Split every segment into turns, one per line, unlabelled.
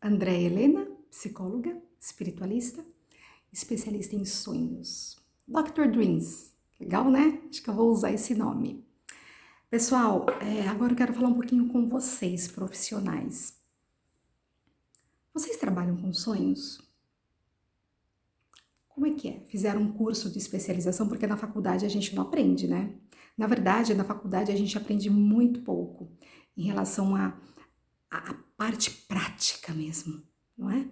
Andréia Helena, psicóloga, espiritualista, especialista em sonhos. Dr. Dreams, legal, né? Acho que eu vou usar esse nome. Pessoal, agora eu quero falar um pouquinho com vocês, profissionais. Vocês trabalham com sonhos? Como é que é? Fizeram um curso de especialização? Porque na faculdade a gente não aprende, né? Na verdade, na faculdade a gente aprende muito pouco em relação à parte prática mesmo, não é?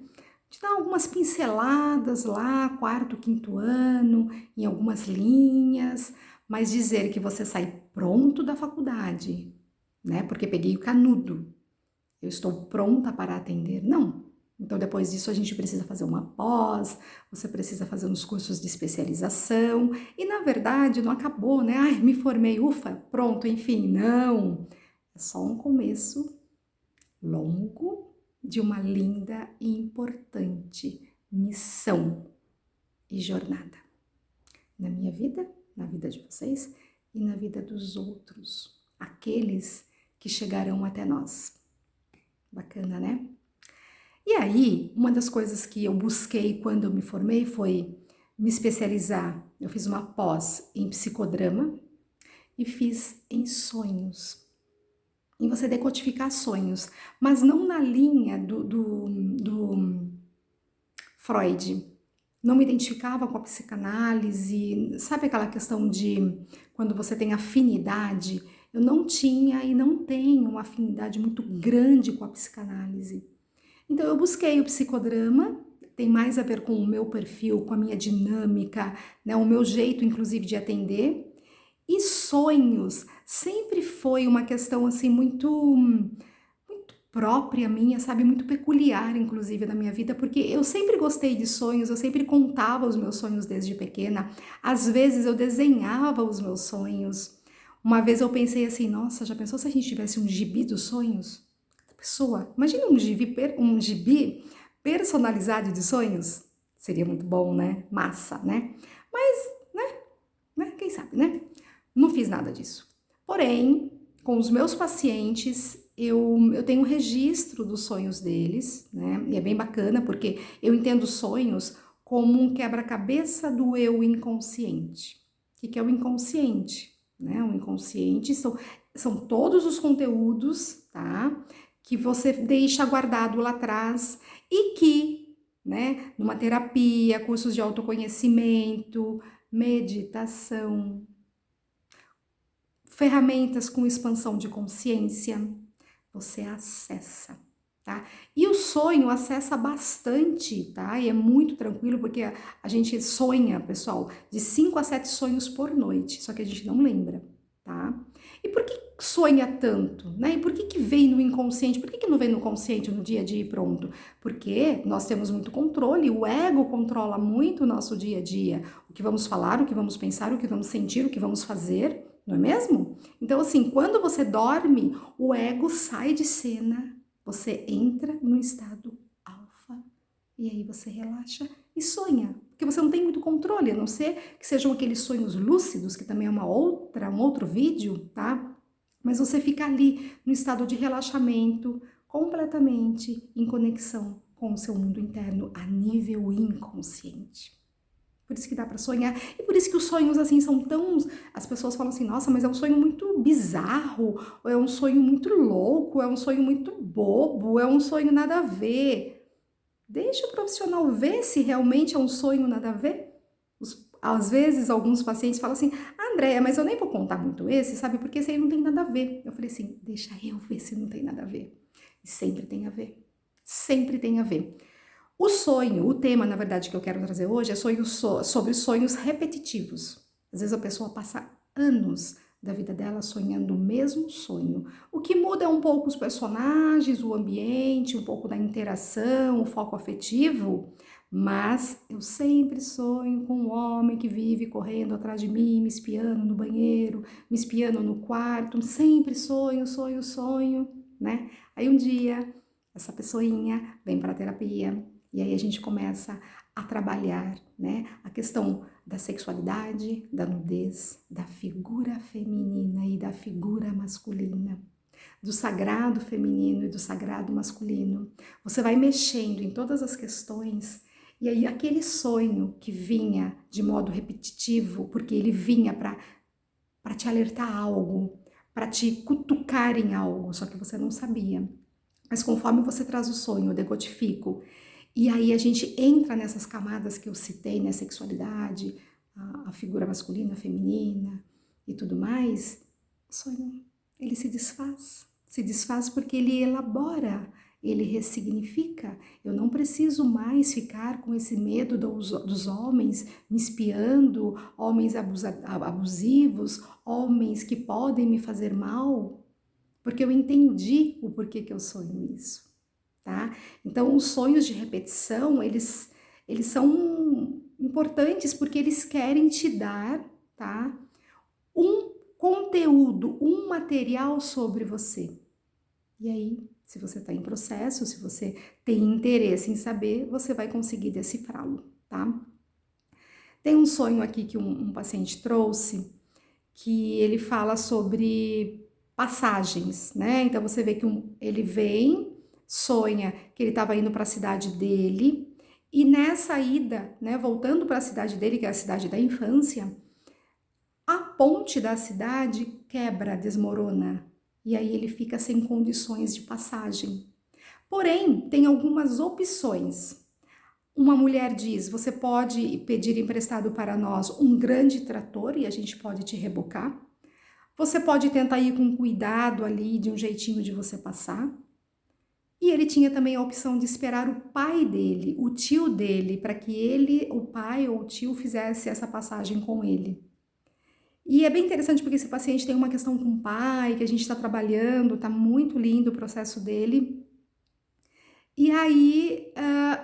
Te dá algumas pinceladas lá, quarto, quinto ano, em algumas linhas, mas dizer que você sai pronto da faculdade, né? Porque peguei o canudo, eu estou pronta para atender, não. Então, depois disso, a gente precisa fazer uma pós, você precisa fazer uns cursos de especialização, e na verdade não acabou, né? Ai, me formei, ufa, pronto, enfim, não. É só um começo longo de uma linda e importante missão e jornada na minha vida, na vida de vocês e na vida dos outros, aqueles que chegarão até nós. Bacana, né? E aí, uma das coisas que eu busquei quando eu me formei foi me especializar. Eu fiz uma pós em psicodrama e fiz em sonhos, em você decodificar sonhos, mas não na linha do Freud. Não me identificava com a psicanálise, sabe aquela questão de quando você tem afinidade? Eu não tinha e não tenho uma afinidade muito grande com a psicanálise. Então eu busquei o psicodrama, tem mais a ver com o meu perfil, com a minha dinâmica, né, o meu jeito inclusive de atender. E sonhos sempre foi uma questão assim muito própria minha, sabe, muito peculiar inclusive na minha vida, porque eu sempre gostei de sonhos, eu sempre contava os meus sonhos desde pequena. Às vezes eu desenhava os meus sonhos. Uma vez eu pensei assim, nossa, já pensou se a gente tivesse um gibi dos sonhos? Pessoa, imagina um gibi personalizado de sonhos. Seria muito bom, né? Massa, né? Mas, quem sabe, né? Não fiz nada disso. Porém, com os meus pacientes, eu tenho um registro dos sonhos deles, né? E é bem bacana porque eu entendo sonhos como um quebra-cabeça do eu inconsciente. O que é o inconsciente? Né? O inconsciente são todos os conteúdos, tá? Que você deixa guardado lá atrás e que, né, numa terapia, cursos de autoconhecimento, meditação, ferramentas com expansão de consciência, você acessa, tá? E o sonho acessa bastante, tá? E é muito tranquilo porque a gente sonha, pessoal, de 5 a 7 sonhos por noite, só que a gente não lembra, tá? E por que sonha tanto, né? E por que vem no inconsciente? Por que não vem no consciente no dia a dia e pronto? Porque nós temos muito controle, o ego controla muito o nosso dia a dia, o que vamos falar, o que vamos pensar, o que vamos sentir, o que vamos fazer, não é mesmo? Então, assim, quando você dorme, o ego sai de cena, você entra no estado alfa e aí você relaxa e sonha, porque você não tem muito controle, a não ser que sejam aqueles sonhos lúcidos, que também é um outro vídeo, tá? Mas você fica ali no estado de relaxamento, completamente em conexão com o seu mundo interno a nível inconsciente. Por isso que dá para sonhar. E por isso que os sonhos assim são tão... As pessoas falam assim, nossa, mas é um sonho muito bizarro, ou é um sonho muito louco, é um sonho muito bobo, é um sonho nada a ver. Deixa o profissional ver se realmente é um sonho nada a ver. Às vezes, alguns pacientes falam assim, Andréia, mas eu nem vou contar muito esse, sabe? Porque esse aí não tem nada a ver. Eu falei assim, deixa eu ver se não tem nada a ver. E sempre tem a ver. Sempre tem a ver. O sonho, o tema, na verdade, que eu quero trazer hoje é sobre sonhos repetitivos. Às vezes a pessoa passa anos da vida dela sonhando o mesmo sonho. O que muda é um pouco os personagens, o ambiente, um pouco da interação, o foco afetivo, mas eu sempre sonho com um homem que vive correndo atrás de mim, me espiando no banheiro, me espiando no quarto, sempre sonho, sonho, sonho, né? Aí um dia essa pessoinha vem para a terapia, e aí a gente começa a trabalhar, né, a questão da sexualidade, da nudez, da figura feminina e da figura masculina. do sagrado feminino e do sagrado masculino. Você vai mexendo em todas as questões e aí aquele sonho que vinha de modo repetitivo, porque ele vinha para te alertar a algo, para te cutucar em algo, só que você não sabia. Mas conforme você traz o sonho, eu decodifico, e aí a gente entra nessas camadas que eu citei, né, sexualidade, a figura masculina, feminina e tudo mais, o sonho, ele se desfaz porque ele elabora, ele ressignifica. Eu não preciso mais ficar com esse medo dos homens me espiando, homens abusivos, homens que podem me fazer mal, porque eu entendi o porquê que eu sonho isso, tá? Então, os sonhos de repetição, eles são importantes porque eles querem te dar, tá? Um conteúdo, um material sobre você. E aí, se você está em processo, se você tem interesse em saber, você vai conseguir decifrá-lo, tá? Tem um sonho aqui que um paciente trouxe, que ele fala sobre passagens, né? Então você vê que ele vem, sonha que ele estava indo para a cidade dele, e nessa ida, né, voltando para a cidade dele, que é a cidade da infância, a ponte da cidade quebra, desmorona, e aí ele fica sem condições de passagem. Porém, tem algumas opções. Uma mulher diz: você pode pedir emprestado para nós um grande trator e a gente pode te rebocar. Você pode tentar ir com cuidado ali, de um jeitinho de você passar. E ele tinha também a opção de esperar o pai dele, o tio dele, para que ele, o pai ou o tio, fizesse essa passagem com ele. E é bem interessante porque esse paciente tem uma questão com o pai, que a gente está trabalhando, está muito lindo o processo dele. E aí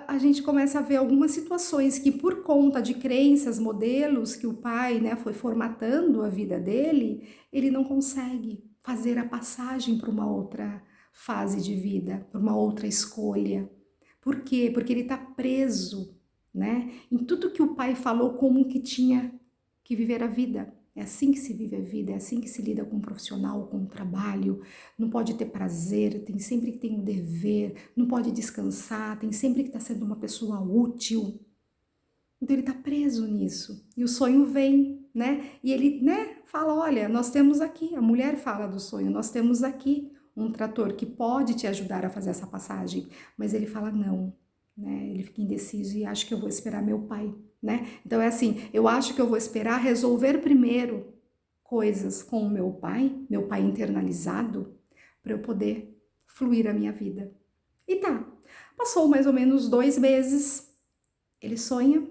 a gente começa a ver algumas situações que, por conta de crenças, modelos que o pai, né, foi formatando a vida dele, ele não consegue fazer a passagem para uma outra fase de vida, para uma outra escolha. Por quê? Porque ele está preso, né, em tudo que o pai falou como que tinha que viver a vida. É assim que se vive a vida, é assim que se lida com um profissional, com um trabalho. Não pode ter prazer, tem sempre que ter um dever, não pode descansar, tem sempre que estar sendo uma pessoa útil. Então ele está preso nisso. E o sonho vem, né? E ele, né, fala: olha, nós temos aqui, a mulher fala do sonho, nós temos aqui um trator que pode te ajudar a fazer essa passagem. Mas ele fala não, né? Ele fica indeciso e acha que eu vou esperar meu pai, né? Então é assim, eu acho que eu vou esperar resolver primeiro coisas com o meu pai internalizado, para eu poder fluir a minha vida. E tá, passou mais ou menos 2 meses, ele sonha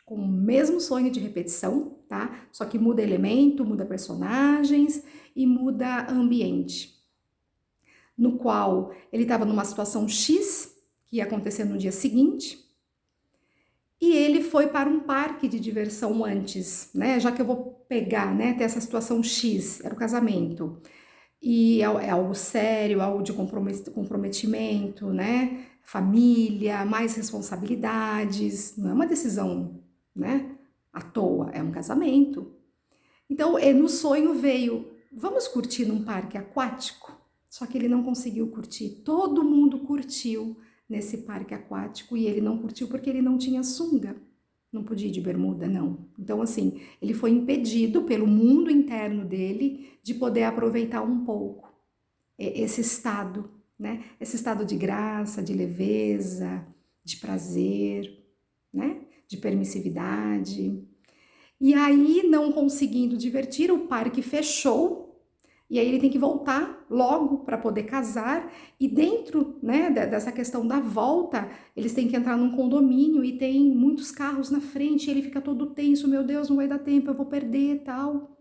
com o mesmo sonho de repetição, tá? Só que muda elemento, muda personagens e muda ambiente. No qual ele estava numa situação X, que ia acontecer no dia seguinte, e ele foi para um parque de diversão antes, né? Já que eu vou pegar, né, ter essa situação X, era o casamento, e é algo sério, algo de comprometimento, né? Família, mais responsabilidades, não é uma decisão, né, à toa, é um casamento. Então, no sonho veio: vamos curtir num parque aquático? Só que ele não conseguiu curtir. Todo mundo curtiu nesse parque aquático e ele não curtiu porque ele não tinha sunga. Não podia ir de bermuda, não. Então, assim, ele foi impedido pelo mundo interno dele de poder aproveitar um pouco esse estado, né? Esse estado de graça, de leveza, de prazer, né? De permissividade. E aí, não conseguindo divertir, o parque fechou. E aí ele tem que voltar logo para poder casar, e dentro, né, dessa questão da volta, eles têm que entrar num condomínio e tem muitos carros na frente, e ele fica todo tenso: meu Deus, não vai dar tempo, eu vou perder e tal.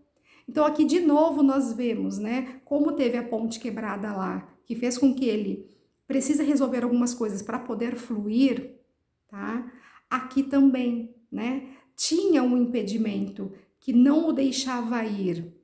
Então aqui de novo nós vemos, né, como teve a ponte quebrada lá, que fez com que ele precisa resolver algumas coisas para poder fluir, tá? Aqui também, né, tinha um impedimento que não o deixava ir.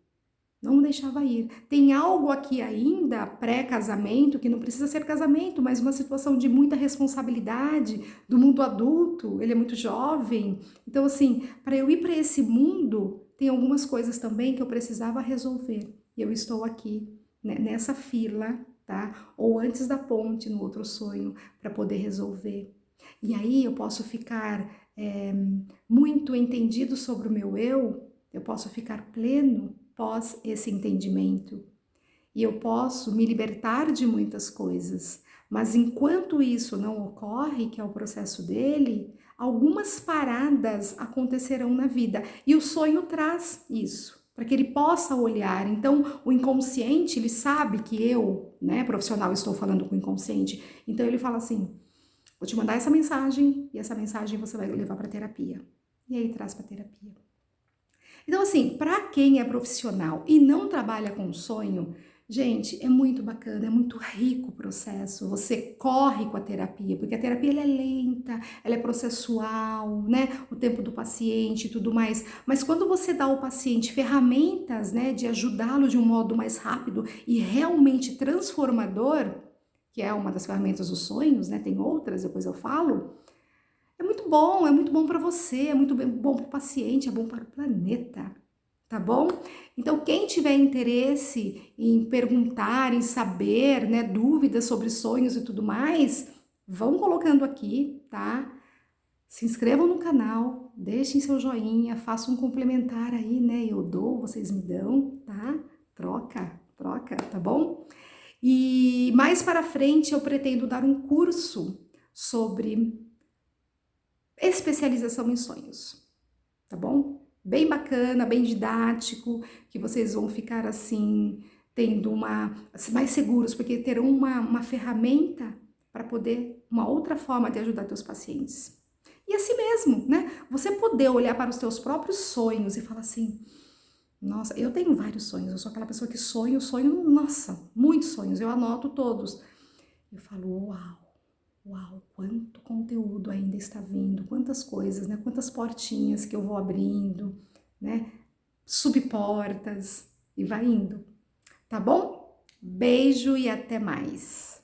Não o deixava ir. Tem algo aqui ainda, pré-casamento, que não precisa ser casamento, mas uma situação de muita responsabilidade do mundo adulto. Ele é muito jovem. Então, assim, para eu ir para esse mundo, tem algumas coisas também que eu precisava resolver. E eu estou aqui, nessa fila, tá? Ou antes da ponte, no outro sonho, para poder resolver. E aí eu posso ficar muito entendido sobre o meu eu posso ficar pleno pós esse entendimento. E eu posso me libertar de muitas coisas. Mas enquanto isso não ocorre, que é o processo dele, algumas paradas acontecerão na vida. E o sonho traz isso, para que ele possa olhar. Então, o inconsciente, ele sabe que eu, né, profissional, estou falando com o inconsciente. Então, ele fala assim: vou te mandar essa mensagem e essa mensagem você vai levar para terapia. E aí traz para terapia. Então, assim, para quem é profissional e não trabalha com sonho, gente, é muito bacana, é muito rico o processo. Você corre com a terapia, porque a terapia ela é lenta, ela é processual, né? O tempo do paciente e tudo mais. Mas quando você dá ao paciente ferramentas, né, de ajudá-lo de um modo mais rápido e realmente transformador, que é uma das ferramentas dos sonhos, né? Tem outras, depois eu falo. É muito bom para você, é muito bom para o paciente, é bom para o planeta, tá bom? Então, quem tiver interesse em perguntar, em saber, né, dúvidas sobre sonhos e tudo mais, vão colocando aqui, tá? Se inscrevam no canal, deixem seu joinha, façam um complementar aí, né? Eu dou, vocês me dão, tá? Troca, tá bom? E mais para frente eu pretendo dar um curso sobre especialização em sonhos, tá bom? Bem bacana, bem didático, que vocês vão ficar assim, tendo mais seguros, porque terão uma ferramenta para poder, uma outra forma de ajudar teus pacientes. E assim mesmo, né? Você poder olhar para os teus próprios sonhos e falar assim: nossa, eu tenho vários sonhos, eu sou aquela pessoa que sonho, nossa, muitos sonhos, eu anoto todos. Eu falo: uau, quanto conteúdo ainda está vindo, quantas coisas, né? Quantas portinhas que eu vou abrindo, né? Subportas e vai indo, tá bom? Beijo e até mais.